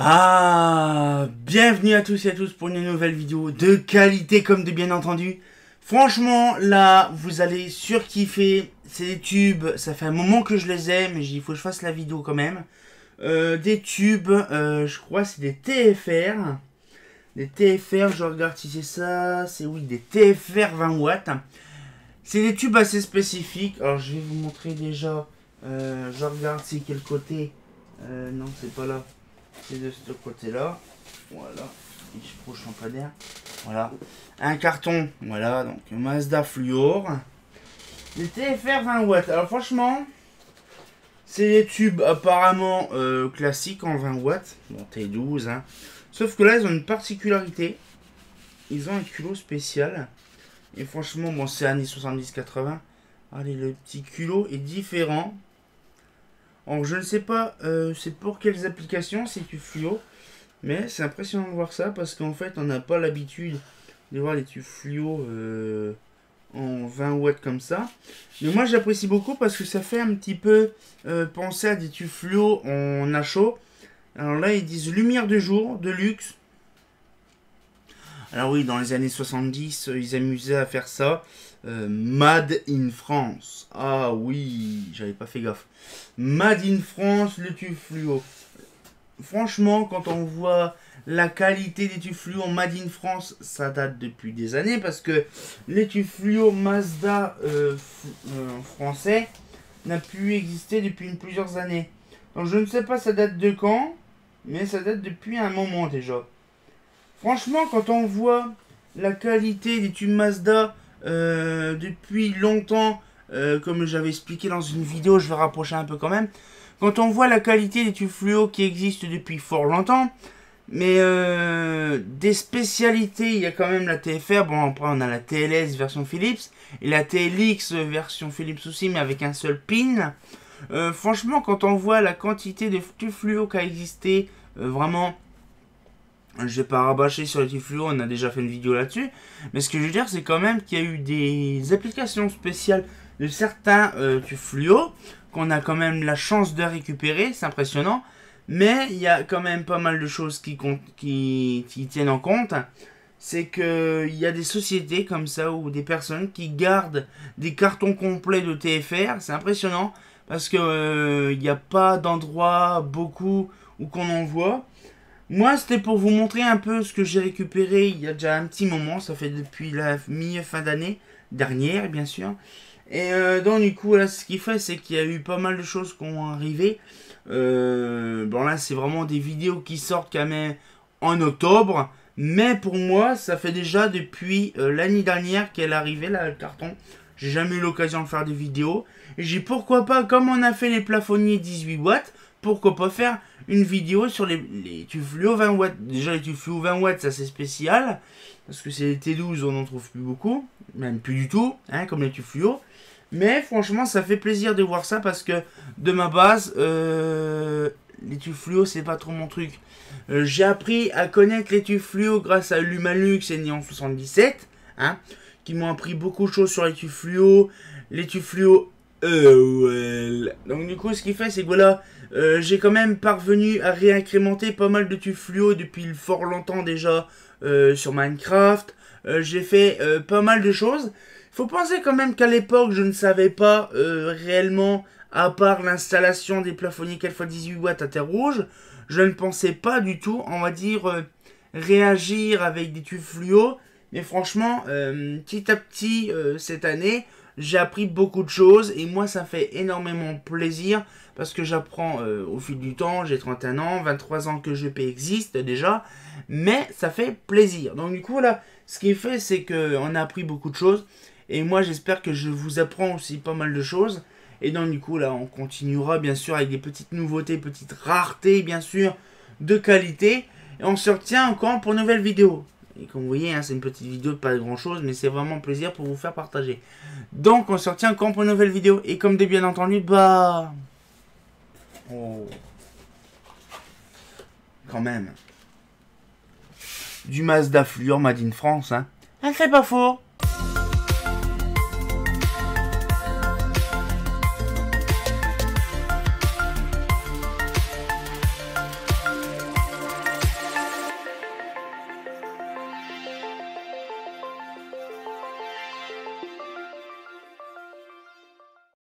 Bienvenue à tous et à tous pour une nouvelle vidéo de qualité comme de bien entendu. Franchement, là, vous allez surkiffer. C'est des tubes, ça fait un moment que je les ai, mais il faut que je fasse la vidéo quand même. Des tubes, je crois c'est des TFR. Des TFR, je regarde si c'est ça. C'est oui, des TFR 20 watts. C'est des tubes assez spécifiques. Alors, je vais vous montrer déjà. Je regarde c'est quel côté. Non, c'est pas là. C'est de ce côté-là. Voilà. Et je proche pas d'air. Voilà. Un carton. Voilà. Donc, Mazda Fluor. Des TFR 20 watts. Alors, franchement, c'est des tubes apparemment classiques en 20 watts. Bon, T12. Hein. Sauf que là, ils ont une particularité. Ils ont un culot spécial. Et franchement, bon, c'est années 70-80. Allez, le petit culot est différent. Alors, je ne sais pas c'est pour quelles applications c'est du fluo. Mais c'est impressionnant de voir ça parce qu'en fait, on n'a pas l'habitude de voir les tubes fluo en 20 watts comme ça. Mais moi, j'apprécie beaucoup parce que ça fait un petit peu penser à des tubes fluo en à chaud. Alors là, ils disent lumière de jour, de luxe. Alors oui, dans les années 70, ils amusaient à faire ça. Made in France. Ah oui, j'avais pas fait gaffe. Made in France, le tube fluo. Franchement, quand on voit la qualité des tubes fluo Made in France, ça date depuis des années. Parce que les tubes fluo Mazda français n'a pu exister depuis plusieurs années. Donc je ne sais pas ça date de quand, mais ça date depuis un moment déjà. Franchement, quand on voit la qualité des tubes Mazda depuis longtemps, comme j'avais expliqué dans une vidéo, je vais rapprocher un peu quand même. Quand on voit la qualité des tubes fluo qui existent depuis fort longtemps, mais des spécialités, il y a quand même la TFR, bon après on a la TLS version Philips, et la TLX version Philips aussi, mais avec un seul pin. Franchement, quand on voit la quantité de tubes fluo qui a existé, vraiment... Je vais pas rabâcher sur les tubes fluo, on a déjà fait une vidéo là-dessus. Mais ce que je veux dire, c'est quand même qu'il y a eu des applications spéciales de certains tubes fluo qu'on a quand même la chance de récupérer. C'est impressionnant. Mais il y a quand même pas mal de choses qui tiennent en compte. C'est qu'il y a des sociétés comme ça ou des personnes qui gardent des cartons complets de TFR. C'est impressionnant parce que il n'y a pas d'endroit beaucoup où qu'on en voit. Moi, c'était pour vous montrer un peu ce que j'ai récupéré il y a déjà un petit moment. Ça fait depuis la mi-fin d'année dernière, bien sûr. Et donc, du coup, là, ce qui fait, c'est qu'il y a eu pas mal de choses qui ont arrivé. Bon, là, c'est vraiment des vidéos qui sortent quand même en octobre. Mais pour moi, ça fait déjà depuis l'année dernière qu'elle est arrivée, là, le carton. J'ai jamais eu l'occasion de faire des vidéos. Et j'ai pourquoi pas, comme on a fait les plafonniers 18 watts, pourquoi pas faire une vidéo sur les tubes fluo 20 watts. Déjà, les tubes fluo 20 watts, ça c'est spécial. Parce que c'est les T12, on n'en trouve plus beaucoup. Même plus du tout, hein, comme les tubes fluo. Mais franchement, ça fait plaisir de voir ça parce que de ma base, les tubes fluo, c'est pas trop mon truc. J'ai appris à connaître les tubes fluo grâce à Lumalux et Néon 77. Hein, qui m'ont appris beaucoup de choses sur les tubes fluo. Les tubes fluo... Donc du coup, ce qui fait, c'est que voilà... j'ai quand même parvenu à réincrémenter pas mal de tubes fluo depuis fort longtemps déjà sur Minecraft. J'ai fait pas mal de choses. Il faut penser quand même qu'à l'époque, je ne savais pas réellement, à part l'installation des plafonniers 4x18 watts à terre rouge, je ne pensais pas du tout, on va dire, réagir avec des tubes fluo. Mais franchement, petit à petit, cette année, j'ai appris beaucoup de choses et moi, ça fait énormément plaisir parce que j'apprends au fil du temps. J'ai 31 ans, 23 ans que GP existe déjà, mais ça fait plaisir. Donc du coup, voilà, ce qui est fait, c'est qu'on a appris beaucoup de choses et moi, j'espère que je vous apprends aussi pas mal de choses. Et donc du coup, là, on continuera bien sûr avec des petites nouveautés, petites raretés, bien sûr, de qualité. Et on se retient encore pour une nouvelle vidéo. Et comme vous voyez, hein, c'est une petite vidéo de pas grand chose, mais c'est vraiment un plaisir pour vous faire partager. Donc, on se retient encore pour une nouvelle vidéo. Et comme de bien entendu, bah... Oh. Quand même. Du Mazda Fluor Made in France, hein. Ah, c'est pas faux.